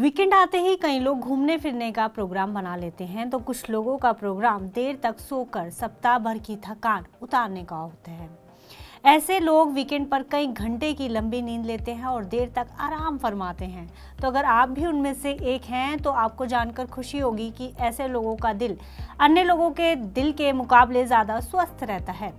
Weekend आते ही कई लोग घूमने फिरने का प्रोग्राम बना लेते हैं, तो कुछ लोगों का प्रोग्राम देर तक सोकर सप्ताह भर की थकान उतारने का होता है। ऐसे लोग वीकेंड पर कई घंटे की लंबी नींद लेते हैं और देर तक आराम फरमाते हैं। तो अगर आप भी उनमें से एक हैं तो आपको जानकर खुशी होगी कि ऐसे लोगों का दिल अन्य लोगों के दिल के मुकाबले ज़्यादा स्वस्थ रहता है।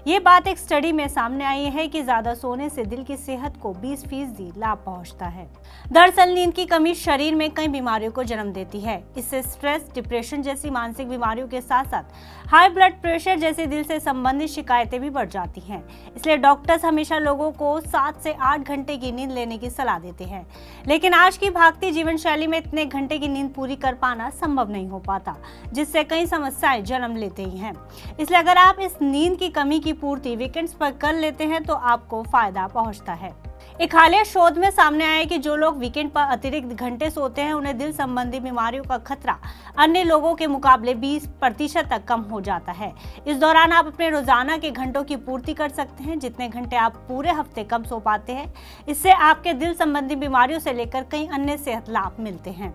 ये बात एक स्टडी में सामने आई है कि ज़्यादा सोने से दिल की सेहत को 20% लाभ पहुंचता है। दरअसल नींद की कमी शरीर में कई बीमारियों को जन्म देती है। इससे स्ट्रेस, डिप्रेशन जैसी मानसिक बीमारियों के साथ साथ हाई ब्लड प्रेशर जैसे दिल से संबंधित शिकायतें भी बढ़ जाती हैं। इसलिए डॉक्टर्स हमेशा लोगों को 7 से 8 घंटे की नींद लेने की सलाह देते हैं। लेकिन आज की भागती जीवन शैली में इतने घंटे की नींद पूरी कर पाना संभव नहीं हो पाता, जिससे कई समस्याएं जन्म लेते ही हैं। इसलिए अगर आप इस नींद की कमी की पूर्ति वीकेंड्स पर कर लेते हैं तो आपको फायदा पहुंचता है। एक हालिया शोध में सामने आया है कि जो लोग वीकेंड पर अतिरिक्त घंटे सोते हैं उन्हें दिल संबंधी बीमारियों का खतरा अन्य लोगों के मुकाबले 20% तक कम हो जाता है। इस दौरान आप अपने रोजाना के घंटों की पूर्ति कर सकते हैं, जितने घंटे आप पूरे हफ्ते कम सो पाते हैं। इससे आपके दिल संबंधी बीमारियों से लेकर कई अन्य सेहत लाभ मिलते हैं।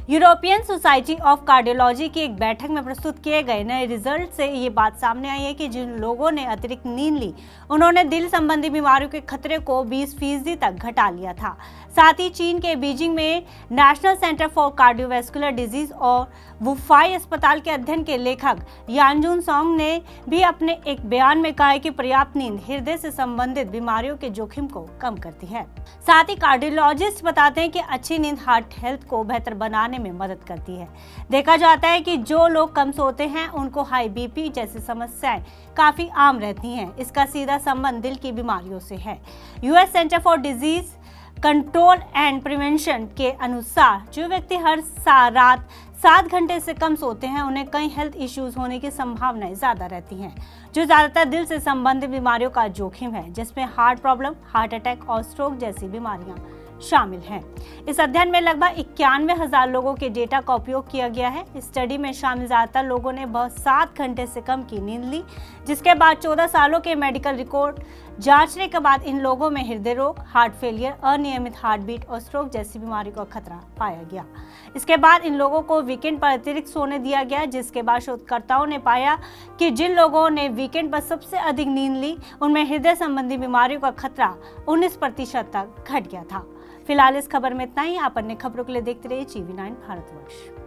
यूरोपियन सोसाइटी ऑफ कार्डियोलॉजी की एक बैठक में प्रस्तुत किए गए नए रिजल्ट से ये बात सामने आई है कि जिन लोगों ने अतिरिक्त नींद ली उन्होंने दिल संबंधी बीमारियों के खतरे को 20% तक घटा लिया था। साथ ही चीन के बीजिंग में national centre for cardiovascular disease और वुफाई अस्पताल के अध्ययन के लेखक यानजून सोंग ने भी अपने एक बयान में कहा है कि पर्याप्त नींद हृदय से संबंधित बीमारियों के जोखिम को कम करती है। साथ ही कार्डियोलॉजिस्ट बताते हैं कि अच्छी नींद हार्ट हेल्थ को बेहतर बनाने में मदद करती है। देखा जाता है कि जो लोग कम सोते हैं उनको हाई बीपी जैसी समस्याएं काफी आम रहती हैं। इसका सीधा संबंध दिल की बीमारियों से है। US centre for disease control and prevention के अनुसार जो व्यक्ति हर रात 7 घंटे से कम सोते हैं उन्हें कई हेल्थ इश्यूज होने की संभावनाएं ज्यादा रहती हैं, जो ज्यादातर दिल से संबंधित बीमारियों का जोखिम है, जिसमें हार्ट प्रॉब्लम, हार्ट अटैक और स्ट्रोक जैसी बीमारियां शामिल हैं। इस अध्ययन में लगभग 91,000 लोगों के डेटा का उपयोग किया गया है। इस स्टडी में शामिल ज्यादातर लोगों ने बस 7 घंटे से कम की नींद ली, जिसके बाद 14 सालों के मेडिकल रिकॉर्ड जांचने के बाद इन लोगों में हृदय रोग, हार्ट फेलियर, अनियमित हार्ट बीट और स्ट्रोक जैसी बीमारियों का खतरा पाया गया। इसके बाद इन लोगों को वीकेंड पर अतिरिक्त सोने दिया गया, जिसके बाद शोधकर्ताओं ने पाया कि जिन लोगों ने वीकेंड पर सबसे अधिक नींद ली उनमें हृदय संबंधी बीमारियों का खतरा 19% तक घट गया था। फिलहाल इस खबर में इतना ही। आप अन्य खबरों के लिए देखते रहिए TV9 भारतवर्ष।